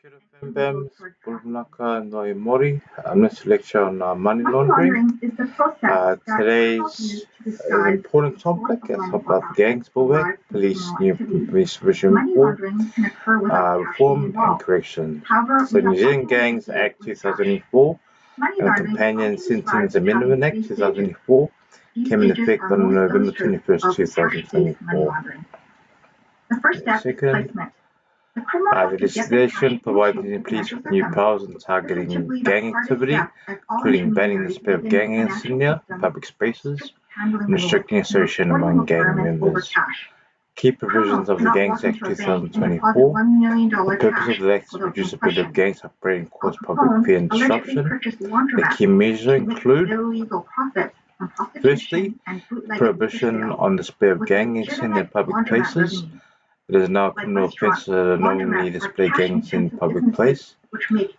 Kiribati, Bulunaka, Noi Mori. I'm going to lecture on money laundering. Today's important topic is about gangs movement, new police regime reform and correction. So New Zealand Gangs Act 2004 and the Companion Sentencing Amendment Act 2004 came into effect on November 21st, 2024. Second, the legislation provides the police with new powers in targeting gang activity, including banning the display of gang insignia in public spaces and restricting association among gang members. Key provisions of the Gangs Act 2024. The purpose of the act is to reduce the spread of gangs operating and cause public fear and disruption. The key measures include: firstly, prohibition on display of gang insignia in public places. It is now a criminal offence to knowingly display gang insignia in public place.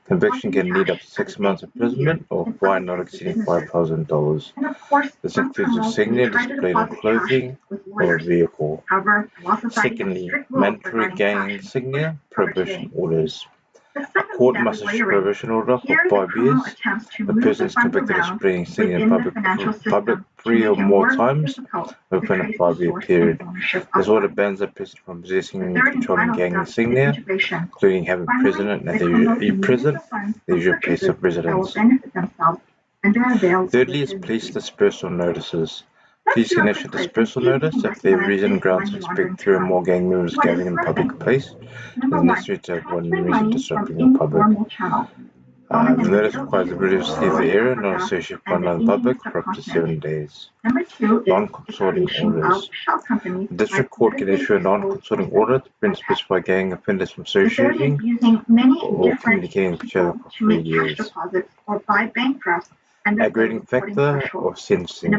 Conviction can lead up to 6 months imprisonment or a fine not exceeding $5,000. This includes insignia displayed on clothing or a vehicle. Secondly, mandatory gang insignia prohibition orders. A court must issue a prohibition order for 5 years. The person is convicted of displaying insignia in public 3 or more times within a 5-year period. This order bans a person from possessing and controlling gang insignia, including having president at the usual place of residence. Thirdly is police dispersal notices. Police can issue dispersal notice if there are reason grounds to expect 3 or more gang members gathering in a public place. It is necessary to have one reason disrupting the public. The notice requires the British to leave the area, not associated with another public, for up to 7 days. Non-consorting orders. The district court can issue a non-consorting order to prevent specified gang offenders from associating or communicating with each other for 3 years. Aggravating factor of sentencing.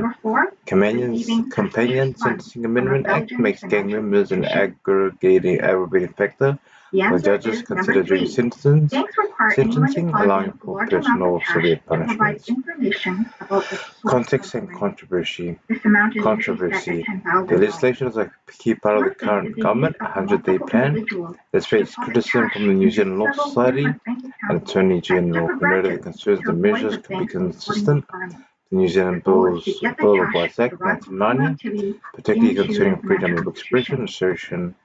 Companion Sentencing Amendment Act makes gang members an aggravating factor for judges consider during sentencing, allowing for personal severe punishments. Context and controversy. The legislation is a key part of the current government 100-day plan that faces criticism from the New Zealand Law Society and Attorney General, who noted the concerns the measures could be consistent with the New Zealand Bill of Rights Act 1990, particularly concerning freedom of expression, association,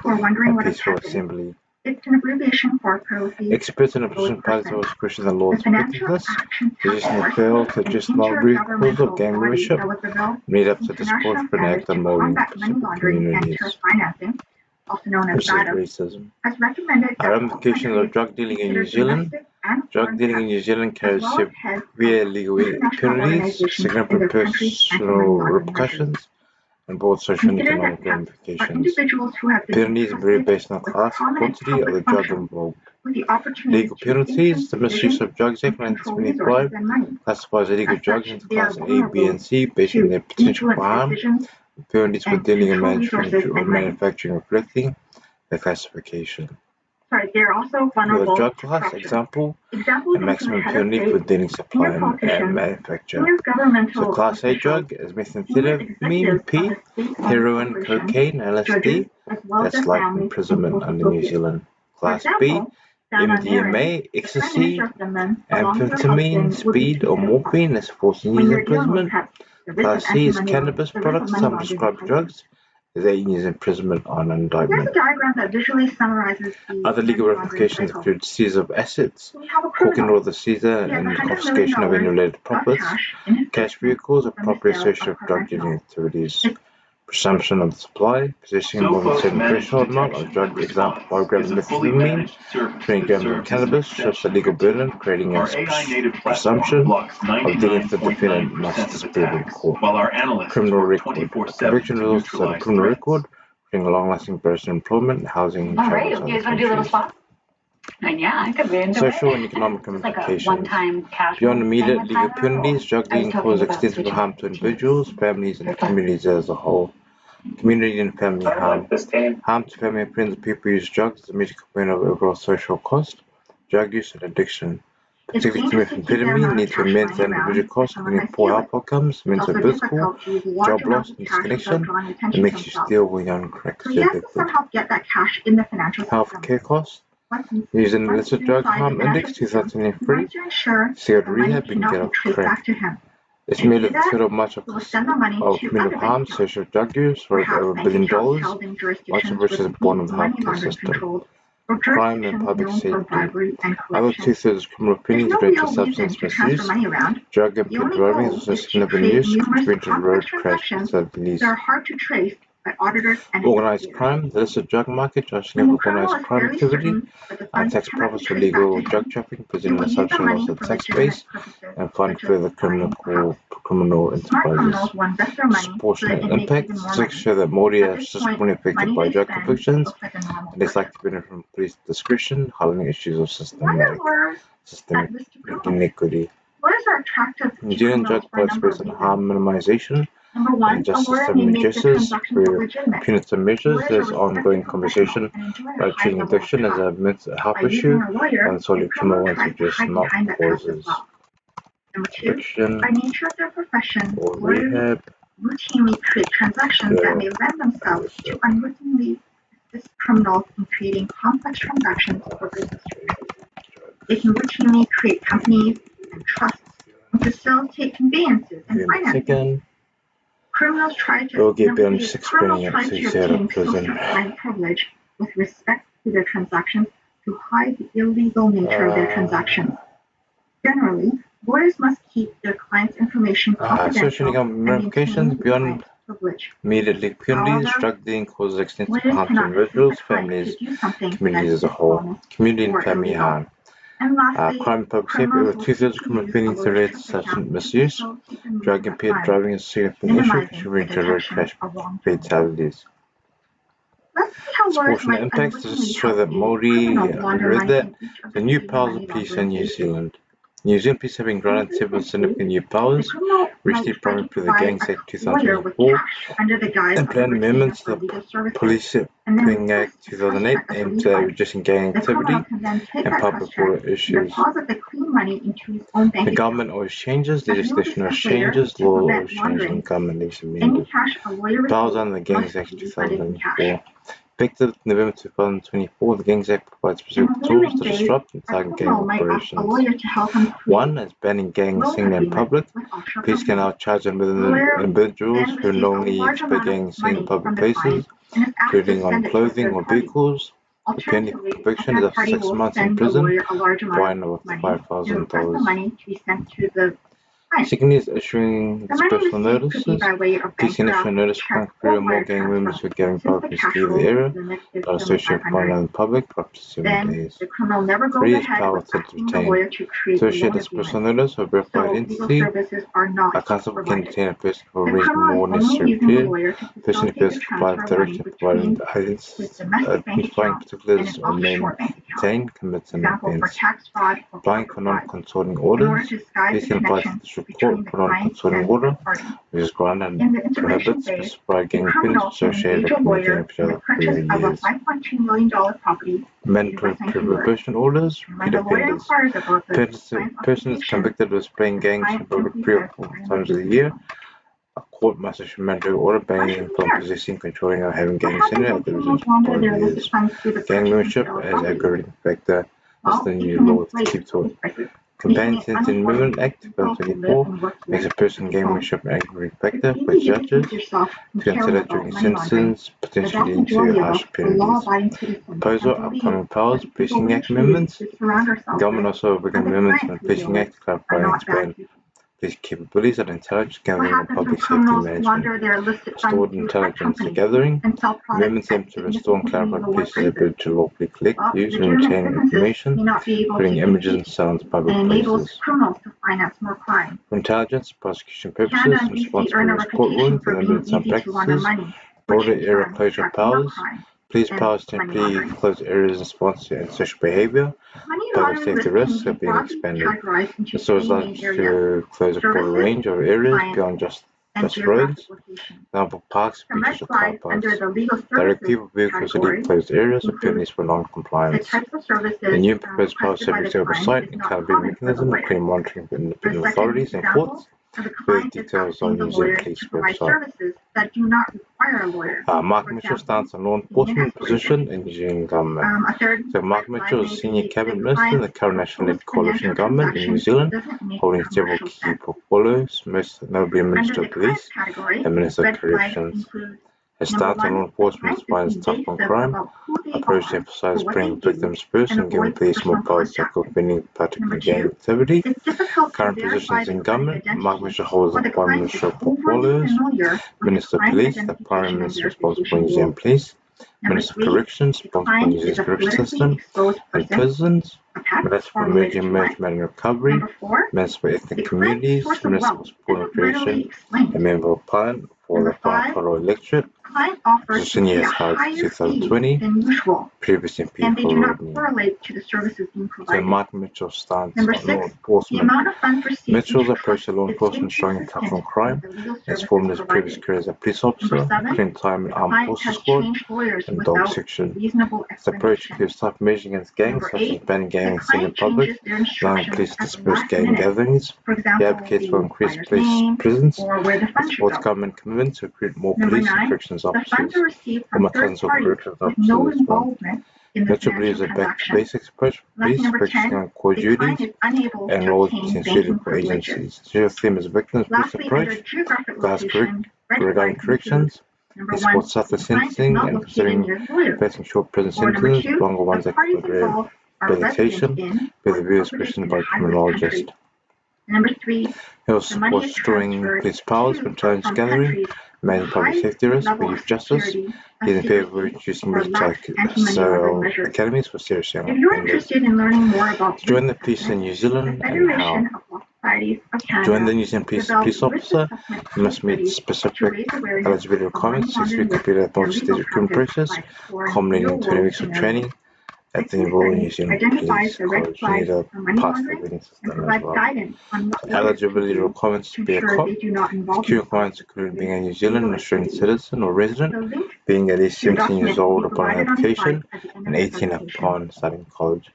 and peaceful assembly. Experts in opposition parties have questioned the law's effectiveness, suggesting it failed to address moral root cause of gang membership, made up to disproportionate act on more inclusive communities. Racism. Ramifications of drug dealing in New Zealand. Drug dealing in New Zealand carries severe legal penalties, significant personal repercussions, and broad social and economic ramifications. Penalties vary based on class and quantity of the drug involved. Legal penalties. The Misuse of Drugs Act 1975 classifies illegal drugs into class A, B, and C based on their potential for harm. Penalties for dealing and manufacturing reflecting the classification. For the drug class, example, a maximum penalty for dealing, supply, and manufacture. So Class A drug is methamphetamine, P, heroin, cocaine, LSD. That's life imprisonment under New Zealand. Class B, MDMA, ecstasy, amphetamine, speed, or morphine. That's 14 years imprisonment. Class C is cannabis products, some prescribed drugs. Is 8 years imprisonment on indictment. Other legal ramifications include seizure of assets, court can order the seizure and confiscation of any related profits, cash vehicles, or property associated with drug dealing activities. Presumption of the supply, possessing more than a certain threshold amount of drug, example 5 grams of methamphetamine, 20 grams of cannabis, shifts the legal burden, creating a presumption of dealing with the defendant must disprove in court. Criminal record. Conviction results in a criminal record, bring a long-lasting personal employment, housing, and travel to other countries. Social and economic ramifications. Beyond immediate legal penalties, drug dealing causes extensive harm to individuals, families, and communities as a whole. Community and family harm. Harm to family and friends of people who use drugs is a major component of overall social cost. Drug use and addiction. Particularly to methamphetamine leads to immense individual costs, including poor health outcomes, mental and physical, job loss and disconnection, and makes you steal when you're on crack addicted. Health care costs. Using the Illicit Drug Harm Index 2023, cigarette rehab can get off track. Estimated the total much of community harm social drug use worth over $1 billion, much of which is born of the healthcare system. Crime and public safety. Other two-thirds of criminal opinions relate to substance misuse. Drug impaired driving is also significant use, contributing to road crash fatalities. Organized crime. The illicit drug market drives significant organized crime activity. Tax profits for legal drug trafficking, presenting assumption of the tax base, and fund further criminal enterprises. Disproportionate impact. Statistics show that Māori are disproportionately affected by drug convictions, and it's likely to benefit from police discretion, highlighting issues of systemic inequity. New Zealand drug policy based on harm minimization and justice system reduces through punitive measures. There's ongoing conversation about treating addiction as a mental health issue and solely criminal ones address not causes. Addiction or rehab routinely create transactions that may lend themselves to unwittingly assist criminals in creating complex transactions for business reasons. They can routinely create companies and trusts and facilitate conveyances and financing. Criminals try to use social privilege with respect to their transactions to hide the illegal nature of their transactions. Generally, lawyers must keep their clients' information confidential and ramifications beyond immediately penalties. Drug dealing causes extensive harm to individuals, families, communities as a whole. Community and family harm. Crime and public safety. Over two-thirds of criminal opinions relate to substance misuse. Drug impaired driving is a significant issue, contributing to road crash fatalities. Disproportionate impacts. This is show that Māori read that the new powers of peace in New Zealand. New Zealand police have been granted several significant new powers, recently primarily through the Gangs Act 2004, and planned amendments to the Policing Act 2008 aimed at reducing gang activity and public order issues. The government always changes, legislation always changes, law always changes, and government needs amended. Powers under the Gangs Act 2004. Effective November 2024, the Gangs Act provides specific tools to disrupt and target gang operations. One is banning gang insignia in public. Police can now charge individuals who knowingly display gang insignia in public places, including on clothing or vehicles. The penalty for conviction is up to 6 months in prison, fine of $5,000. Second is issuing dispersal notices. Police can issue a notice to 3 or more gang members who are giving public to leave the area that associate with one another in public for up to 7 days. 3 is power to detain. Associate dispersal notice or verified entity. A constable can detain a person for a reasonable necessary period. The person appears to comply with direction providing identifying particulars or name detained commits an offence. Applying for non-consorting orders. Police can apply to the court for non-consorting order, which is granted and prohibits specified gang offences associated with committing a particular years. Mandatory prohibition orders. Repeat offenders. Persons convicted of spraying gangs in public 3 or 4 times a year. A court must issue a mandatory order banning from possessing, controlling, or having gang insignia at the result of 12 years. Gang membership as aggravating factor is the new law to keep to it. Companion Sentencing Amendment Act 2024 makes a person gang membership an aggravating factor for judges to consider during sentences, potentially leading to harsh penalties. Proposal upcoming powers, Policing Act amendments. The government also will begin amendments in the Policing Act to clarify and expand police capabilities and intelligence gathering and public safety management. Restored intelligence gathering. Amendments aim to restore and clarify police's ability to lawfully collect, use, and retain information, including images and sounds of public places. For intelligence, prosecution purposes, in response to previous court rulings and limited some practices, broader area closure powers. Police powers to temporarily close areas in response to antisocial behavior. Public safety risks are being expanded. This allows to close a broader range of areas beyond just roads, for example, parks, beaches, or car parks. Direct people vehicles to leave closed areas or penalties for non-compliance. The new proposed power subject to oversight and accountability mechanism, including monitoring for independent authorities and courts. The Further client is details on asking the New Zealand lawyer Police to provide website. services that do not require a lawyer. Mark For Mitchell example, stands on law being an enforcement escort position agent. in New Zealand government. A third So Mark red Mitchell flag is may Senior be Cabinet the Minister in the client's current national-led proposed coalition financial government in New transaction Zealand, doesn't make holding several commercial key sense. portfolios, most notably Under Minister the of Police client's category, and Minister of red flags Corrections. include His number stance on law one, the enforcement client spans is tough on evasive crime, about who they approach to are, emphasize or what bringing they do, victims first and and giving avoids police more personal power to contact. accompany particular Number gang two, activity. it's difficult to Current verify positions the in client's government, Mark identity, Mitchell holds or the the Prime client is Minister overly portfolios, familiar with the Minister of client Police, the Prime identification and Minister responsible for verification New Zealand rules. Police, Number Minister of three, Corrections the responsible for client New is Zealand's a correction politically system exposed and person, prisons, a pet, Minister for or related Emerging to life. Management and Recovery, Number four, Minister for Ethnic the client's Communities, source of Minister for wealth Sport and isn't readily Recreation, explained. a member of Parliament for Number the five, Whakaro electorate, client offers to position pay a years held higher fee 2020, than usual, previous MP and they for do not Rodney. correlate to the services being So provided. Mark Mitchell stance Number on law six, the enforcement. amount of funds received Mitchell's each approach to law month is enforcement strong and tough on inconsistent crime. with the legal Has services formed his previous provided. career as a police Number officer, seven, including time in the Armed client Forces has Squad changed lawyers and Dog without Section. reasonable His approach explanation. includes tough measures against gangs Number such as eight, banning Gang the Insignia client public, changes their allowing instructions police to at the disperse last gang minute. gatherings. For He example, advocates they for use increased buyer's police name prisons or where the and funds should supports go. government commitment to recruit more Number police and nine, corrections the funds officers. are received All from my third cousins are parties corrections with no officers as well. involvement in the Mitchell financial believes a back to transaction. basics approach for Lucky police, number focusing 10, on core the client duties is unable and to roles obtain within banking suitable privileges. agencies. Social theme is victims police Lastly, under approach, geographic guys location, red regarding flags include corrections. number He one, supports the tougher client is sentencing not and located considering near the lawyer. facing short prison Or number sentences, two, longer ones the at parties involved are resident rehabilitation, in with or the views incorporated questioned in a by a high-risk criminologist. country. Number three, He also the money supports is destroying transferred police powers to when or challenged from gathering, countries with a managing public high safety risks for level of youth justice. security, He is in favor of secrecy, introducing or lax anti-money laundering measures. academies for serious young If you're offenders. interested in learning more about To join risk the police in assessment, New the Zealand and how. Federation of Law Societies of To join the Canada New Zealand police developed risk officer, assessment you must case meet studies to specific raise awareness eligibility of money requirements, 6 laundering weeks risk completed at and multi-stage legal recruitment practice process, by exploring culminating in 20 real-world weeks of scenarios. training The at the case Royal New study Zealand identifies Police the red College. You need flags to for money pass the laundering grading and system as provides well. guidance on what lawyers can Eligibility do requirements to to be a ensure cop. they do not His involve key themselves requirements in include being a serious New Zealand illegal Australian activities. citizen or resident, The link being at least to the 17 years document will be old upon provided on the application, slide at the end and of the 18 presentation. upon starting college.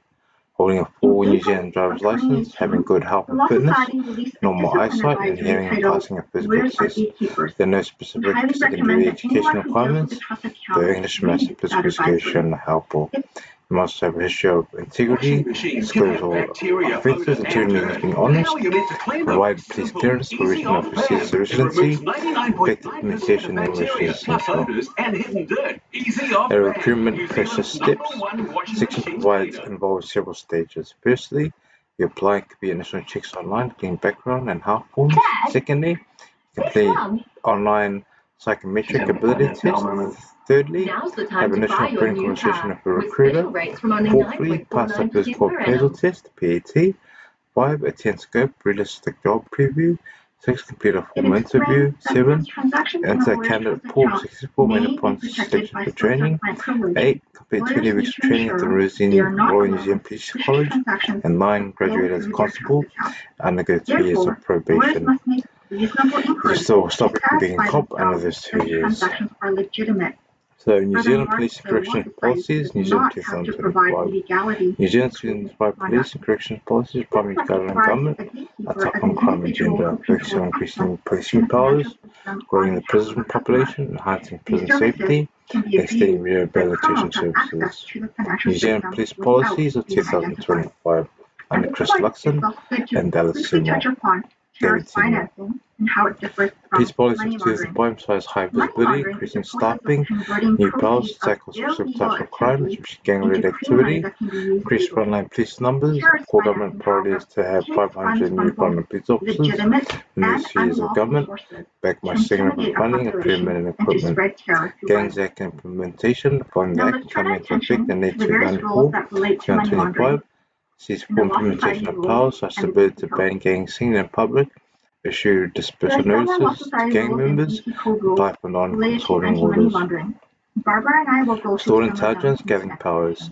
Holding a In full New April Zealand of driver's license, 2018, having good health the and Law fitness, Society released a normal discipline eyesight, and advisory hearing and titled passing a physical Lawyers Are test. Gatekeepers. There are no We specific highly secondary recommend that education anyone who deals with requirements. a trust The account English read Master that Political advisory. Education helpful. It's You must have a history of integrity, disclose all offences, including means being honest, provide police clearance for reaching of receipts of residency, effective communication in English is essential. A recruitment process steps. Section provides involves several stages. Firstly, you apply could be initial checks online, including background and health forms. Secondly, complete online psychometric ability test. Thirdly, have initial phone conversation with a recruiter. Fourthly, pass the physical appraisal test, PAT. 5. Attend scope, realistic job preview. 6. Complete a formal interview. 7. Enter a candidate pool of successful men upon selection for training. 8. Complete 20 weeks of training at the Royal New Zealand Police College. And 9. Graduate as a constable and undergo 2 years of probation. You still stop being a cop under those 2 years. So, New Zealand Police and Corrections Policies, New Zealand 2025. New Zealand's 2025 Police and Corrections Policies primarily guided on government, are tough on crime and gender, focusing on increasing policing powers, growing the prison population, enhancing prison safety, and extending rehabilitation services. New Zealand Police Policies of 2025 under Chris Luxon and Dallas Seymour. David Seymour. Police policy of 2005 emphasizes high visibility, increasing staffing, new powers to tackle specific types of crime, especially gang-related activity, increased frontline police numbers. Core government priority is to have 500 new frontline police officers in the next years of government, backed by significant funding, improvement and equipment. Gangs Act implementation. Following the Act coming into effect in late 2024-2025, sees full implementation of powers such as the ability to ban Gang Insignia in public, issue dispersal notices to gang members, apply for non-controlling orders. Stored intelligence gathering powers.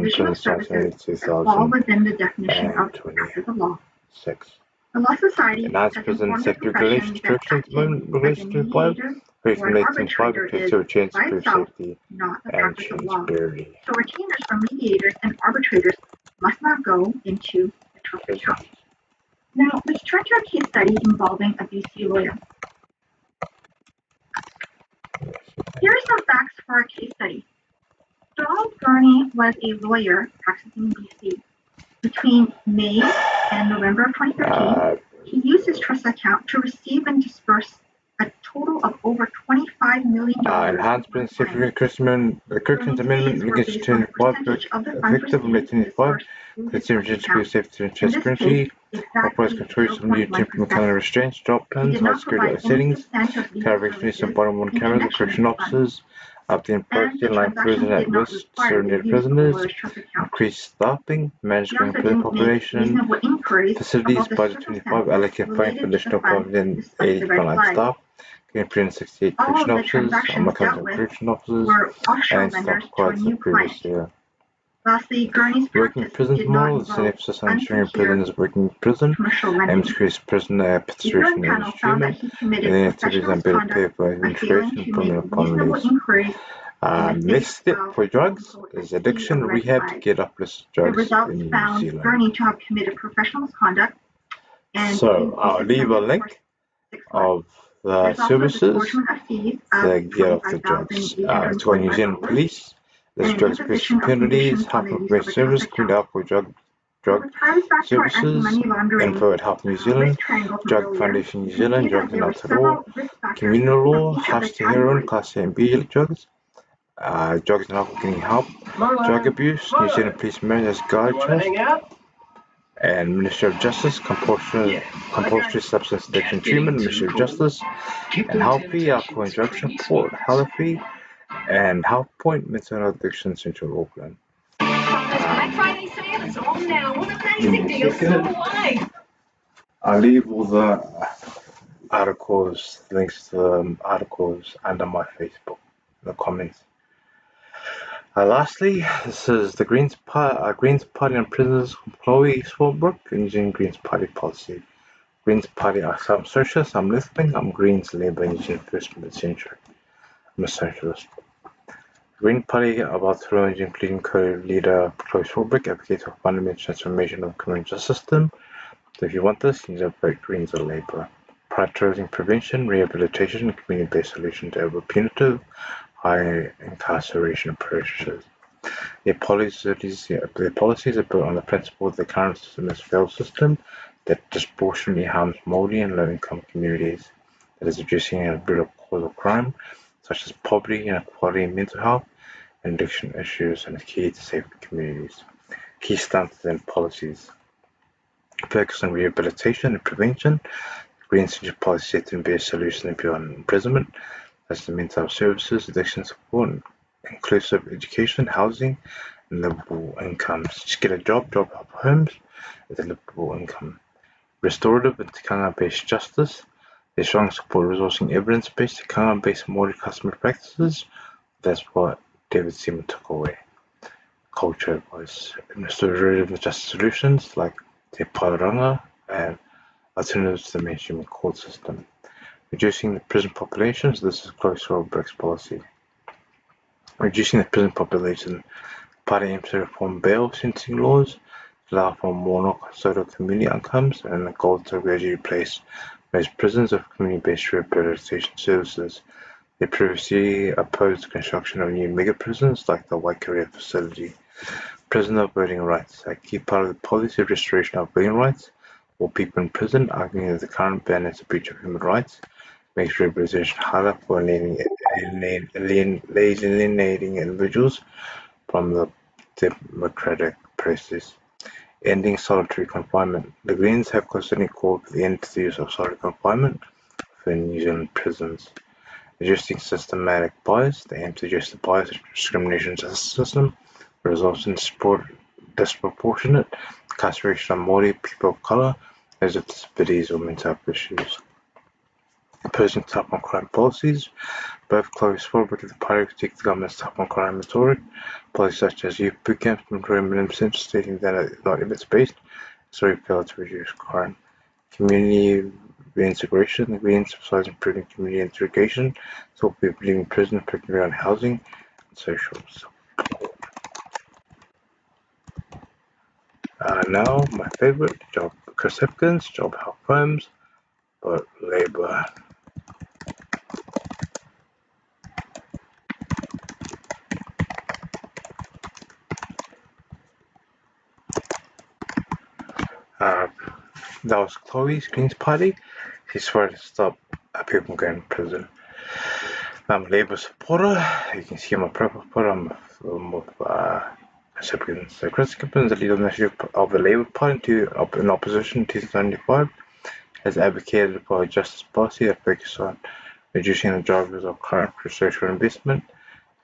provision of services that fall within the definition of after the law. 6. The Law Society And has as present informed the safety profession regulations, that acting as a mediator or an arbitrator is, by itself, not the practice of law. So retainers from mediators and arbitrators must not go into the trophy house. Now, let's turn to a case study involving a BC lawyer. Here are some facts for our case study. Donald Gurney was a lawyer practicing in BC. Between May In November of 2013, he used his trust account to receive and disperse a total of over $25 million. Enhancements to the Christian Amendment Linkage 25, effective in 1985, consideration to safety and transparency, authorized controls from new implement calendar restraints, job plans, high security settings, collaboration of bottom one cameras of correction officers, obtain privacy in line prison at risk, surrender prisoners, increase staffing, manage growing prison population, facilities, budget 25, allocate fine for additional 580 frontline staff, Game 368 correction officers, mechanical correction officers, and staff required from the previous year. Lastly, Gurney's Working prison model, the synopsis on ensuring prisoners working in prison, aims to increase prisoner participation in industry treatment, and then activities and better pay for administration and permanent upon release. Next step for drugs is addiction rehab to get off illicit drugs in New Zealand. Gurney to have committed professional misconduct. So I'll leave a link of the services that get off the drugs to our New Zealand police. There's drugs-based penalties, health information service, community alcohol drug services, info at Health New Zealand, Drug Foundation New Zealand, Drugs and Not Law, Communal Law, House to Heroin, Class A and B drugs, drugs and alcohol getting help, drug abuse, New Zealand Police Mayor's Guide Trust, and Ministry of Justice, compulsory substance addiction treatment, Ministry of Justice, and Healthy Alcohol and Drug Support, Healthy, and Health Point Mental Health Addiction Central Auckland. I'll leave all the articles, links to the articles under my Facebook in the comments. Lastly, this is the Greens Party and Prisoners Employee Swordbook using Greens Party policy. Greens Party, I'm socialist, I'm left-wing, I'm Greens, Labour, New Zealand First Century. I'm a socialist. Green Party about throwing including co-leader Chloe Swordbook advocates for fundamental transformation of the criminal justice system. So if you want this, you need to vote Greens or Labour. Prioritizing prevention, rehabilitation, and community-based solutions over punitive, high incarceration approaches. Their policies are built on the principle that the current system is a failed system that disproportionately harms minority and low-income communities, that is addressing a root cause of crime, such as poverty, inequality, mental health, and addiction issues, and is key to safe communities. Key stances and policies. Focus on rehabilitation and prevention. Green Insignia policy set to be a solution beyond imprisonment, as the mental health services, addiction support, inclusive education, housing, and livable incomes. Just get a job help homes, with a livable income. Restorative and tikanga-based justice. They strong support resourcing evidence-based, tikanga-based moral customer practices. That's what David Seaman took away. Culture was restorative justice solutions like Te Pairanga and alternatives to the mainstream court system. Reducing the prison populations, this is Chloe Swordbook's policy. Reducing the prison population, the party aims to reform bail sentencing laws, to allow for more custodial community outcomes, and the goal to gradually replace most prisons with community-based rehabilitation services. They previously opposed construction of new mega prisons like the Waikaria facility. Prisoner voting rights. A key part of the policy of restoration of voting rights. All people in prison, arguing that the current ban is a breach of human rights, makes rehabilitation harder for alienating individuals from the democratic process. Ending solitary confinement. The Greens have constantly called for the end to the use of solitary confinement for New Zealand prisons. Addressing systematic bias. They aim to address the bias and discrimination justice system, results in disproportionate incarceration of Māori, people of colour, those with disabilities or mental health issues. Opposing tough on crime policies. Both Chloe Swordbook and the party critique the government's tough on crime rhetoric. Policies such as youth boot camps and minimum sentence, stating that it is not evidence-based, so it failed to reduce crime. Community reintegration. The Greens emphasize improving community integration, so people leaving prison, particularly on housing and social support. Now, my favourite, job Chris Hipkins, job health homes, but Labour. That was Chloe Green's party. She swore to stop people from going to prison. I'm a Labour supporter. You can see I'm a Pro supporter. I'm with recipients. So Chris Gibbons, the leader of the Labour Party in opposition in 2095, has advocated for a justice policy that focuses on reducing the drivers of crime through social investment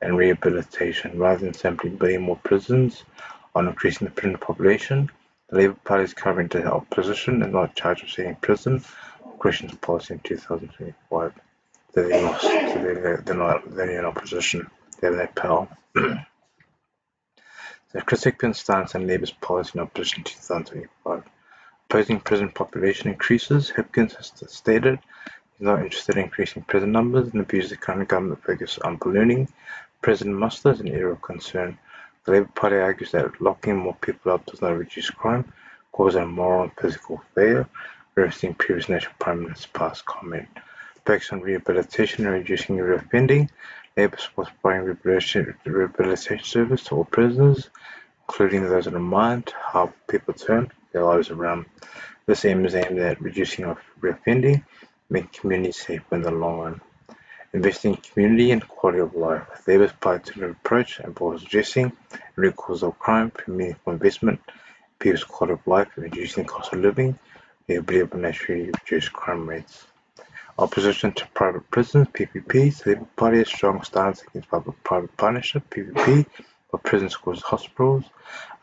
and rehabilitation, rather than simply building more prisons or increasing the prison population. The Labour Party is currently in opposition and not charged with setting prison questions policy in 2025. They lost, so they're in opposition. They have no power. The Chris Hipkins stance on Labour's policy in opposition in 2025. Opposing prison population increases, Hipkins has stated he's not interested in increasing prison numbers and views the current government focus on ballooning prison muster is an area of concern. The Labour Party argues that locking more people up does not reduce crime, causing a moral and physical failure, reversing previous National Prime Minister's past comment. Focus on rehabilitation and reducing reoffending. Labour supports providing rehabilitation service to all prisoners, including those in remand, how people turn their lives around. This aim is aimed at reducing reoffending, making communities safer in the long run. Investing in community and quality of life. Labour's partisan approach involves addressing root causes of crime through meaningful investment, people's quality of life, and reducing the cost of living. The ability to naturally reduce crime rates. Opposition to private prisons, PPP. The Labour Party has a strong stance against public-private partnership, PPP, for prison schools and hospitals,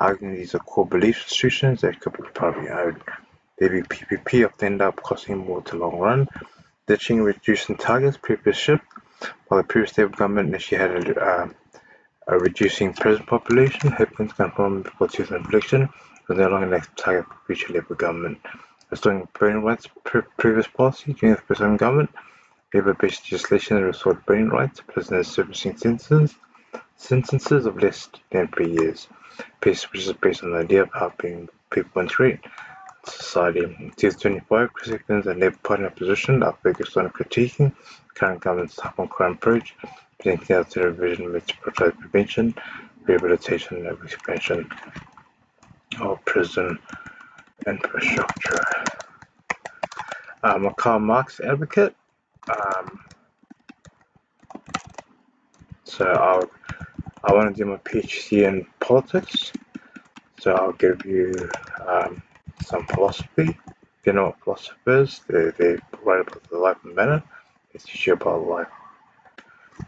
arguing these are core belief institutions that could be privately owned. The PPP often end up costing more to long run. Ditching and reducing targets, previous shift. While the previous Labour government initially had a reducing prison population, Hipkins confirmed before 2000 election was no longer an active target for future Labour government. Restoring voting rights, previous policy during the present government, Labour-based legislation that restored voting rights to prisoners servicing sentences of less than 3 years, which is based on the idea of helping people integrate society. In 2025, Chris Hipkins and Labour Party opposition are focused on critiquing the current government's tough on crime approach, presenting out to revision which provides prevention, rehabilitation, and expansion of prison infrastructure. I'm a Karl Marx advocate, so I want to do my PhD in politics, so I'll give you some philosophy. If you know what philosophy is, they write about the life and manner, they teach you about life.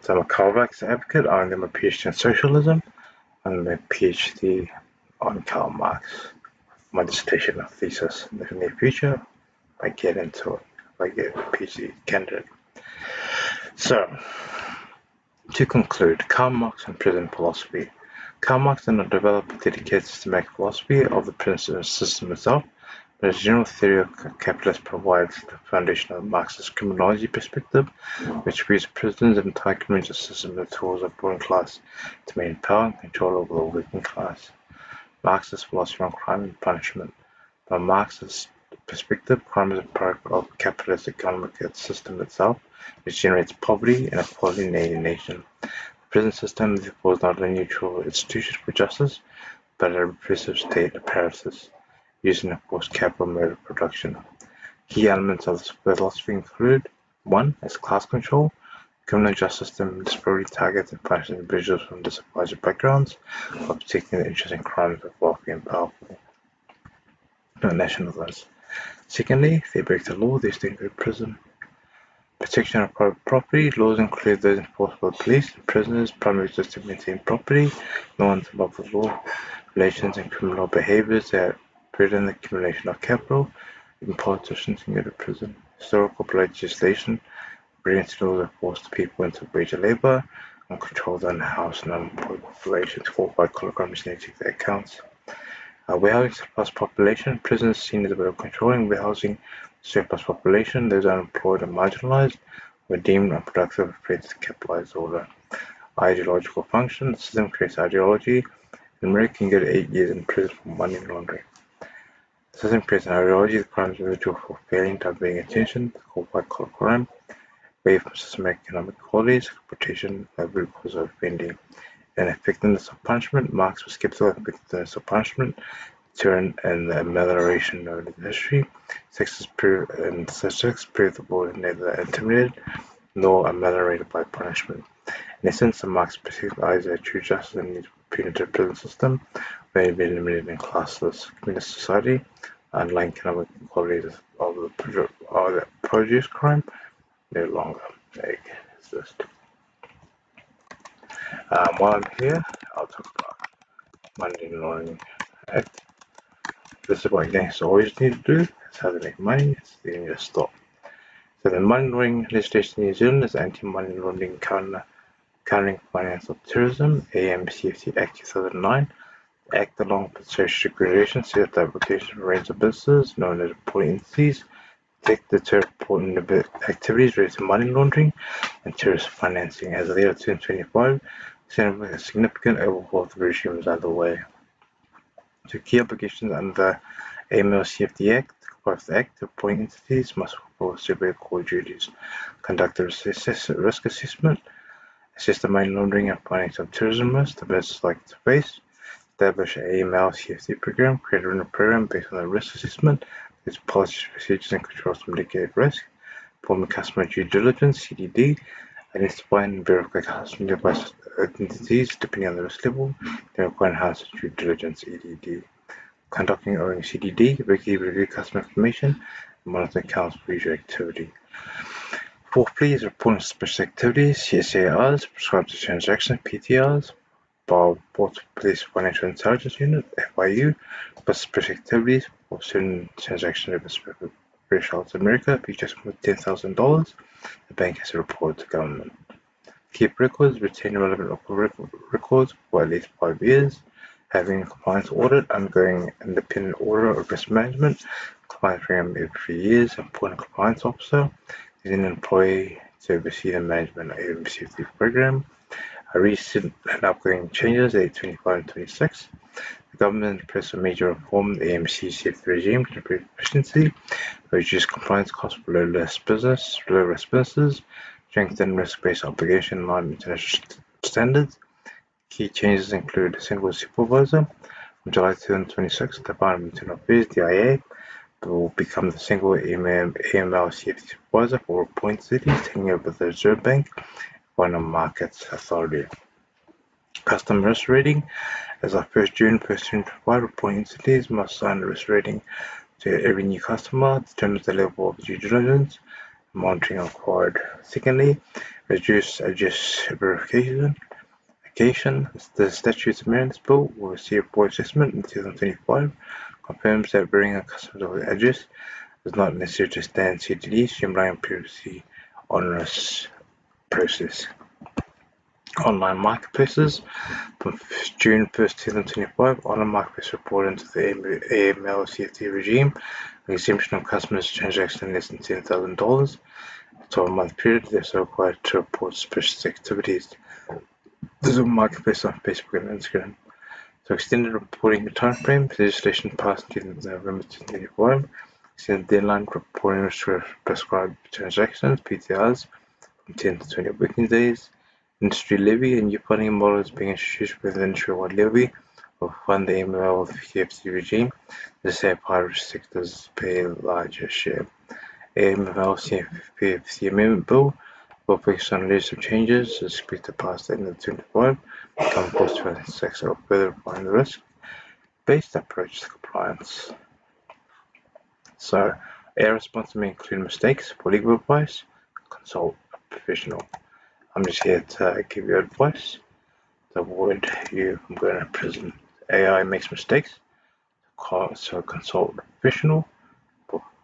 So I'm a Karl Marx advocate, I'm doing my PhD in socialism, and my PhD on Karl Marx. My dissertation or thesis in the near future, I get into it, I get a PhD candidate. So, to conclude, Karl Marx and prison philosophy. Karl Marx did not develop a dedicated systematic philosophy of the prison system itself, but his general theory of capitalism provides the foundation of Marxist criminology perspective, which views prisons and entire community system as tools of the ruling class to maintain power and control over the working class. Marxist philosophy on crime and punishment. From Marxist perspective, crime is a product of the capitalist economic system itself, which generates poverty, inequality, and alienation. The prison system, therefore, is not a neutral institution for justice, but a repressive state apparatus, using to enforce capital mode of production. Key elements of this philosophy include 1. As class control. The criminal justice system disparately targets and punishes individuals from disadvantaged backgrounds, while protecting the interests and crimes of wealthy and powerful nationalists. Secondly, they break the law, they stay in prison. Protection of private property. Laws include those enforced by the police and prisoners, primarily just to maintain property. No one's above the law. Relations and criminal behaviors that prevent the accumulation of capital. Even politicians can go to prison. Historical legislation. Brilliant laws that force people into wage labor and control the unhoused and unemployed populations, called by kilograms need to take their accounts. Warehousing surplus population. Prisons seen as a way of controlling warehousing surplus population. Those unemployed and marginalized were deemed unproductive and afraid to capitalize order. Ideological function. The system creates ideology. An American can go to 8 years in prison for money laundering. The system creates an ideology. The crime is individual for failing to paying attention, called by crime. Away from systematic economic qualities, exploitation, and root cause of offending. And effectiveness of punishment. Marx was skeptical of effectiveness of punishment, deterrent and the amelioration of the history. Success prove the board neither intimidated nor ameliorated by punishment. In essence, the marks specifies a true justice in the punitive prison system, where it be limited in classless communist society, underlying economic inequalities of the produce crime no longer exist. While I'm here, I'll talk about Money Laundering Act. This is what gangsters always need to do. It's how they make money. It's the need to stop. So the money laundering legislation in New Zealand is Anti-Money Laundering Countering Finance of Terrorism, AMCFT Act 2009. The Act, along with social regulations, set up the application for a range of businesses known as reporting entities, deter reporting activities related to money laundering and terrorist financing. As of the year 2025, a significant overhaul of the regime is underway. So key obligations under the AML-CFT Act, comply the Act, reporting entities must fulfill several core duties: conduct a risk assessment, assess the money laundering and finance of terrorism risk the business likely to face, establish an AML-CFT program, create a program based on the risk assessment, its policies, procedures, and controls to mitigate risk, perform customer due diligence (CDD), identify and verify customer device identities depending on the risk level, then require enhanced due diligence (EDD), conducting or CDD, regularly review customer information, and monitor accounts for user activity. Fourthly is reporting suspicious activities, CSARs, prescribed to transactions, PTRs, by Port Police Financial Intelligence Unit, FIU, for suspicious activities for certain transactions over specific thresholds in America, if you just with $10,000, the bank has to report to government. Keep records, retain relevant records for at least 5 years, having a compliance audit, undergoing independent audit of risk management, compliance program every 3 years, appoint a compliance officer, is an employee to oversee the management of the safety program. Recent and upcoming changes, 825 and 26. The government pressed a major reform the AMC safety regime to improve efficiency, reduce compliance costs for low-risk businesses, strengthen risk-based obligation in line with international standards. Key changes include a single supervisor. From July 2026, the Department of Internal Affairs, DIA, will become the single AML CFT supervisor for reporting cities, taking over the Reserve Bank Final Markets Authority. Custom risk rating. As of 1st June 2025, reporting entities must assign a risk rating to every new customer, determine the level of due diligence, monitoring required. Secondly, adjust verification. The Statutes Amendments Bill will receive a board assessment in 2025, confirms that bringing a customer address is not necessary to stand CDD, streamline previously onerous process. Online marketplaces. From June 1st, 2025, online marketplace report into the AML CFT regime, the exemption of customers' transactions less than $10,000. A 12-month period, they are required to report suspicious activities. There's a marketplace on Facebook and Instagram. So extended reporting timeframe, legislation passed in November 2025. Extended deadline for reporting prescribed transactions, PTRs, from 10 to 20 working days. Industry levy, a new funding model is being introduced with an industry-wide levy will fund the AML CFT regime. This help high-risk sectors pay a larger share. AML CFT Amendment Bill will focus on legislative changes is expected to pass at the end of 2025, become post 2026 or further refine the risk-based approach to compliance. So, our response may include mistakes. For legal advice, consult a professional. I'm just here to give you advice to avoid you from going to prison. AI makes mistakes, so consult a professional,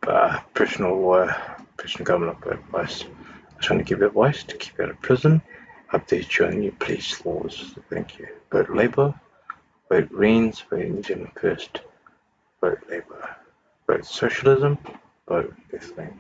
professional lawyer, professional government advice. I'm trying to give you advice to keep you out of prison, update you on new police laws. Thank you. Vote Labour, vote Greens, vote New Zealand First, vote Labour, vote Socialism, vote this thing.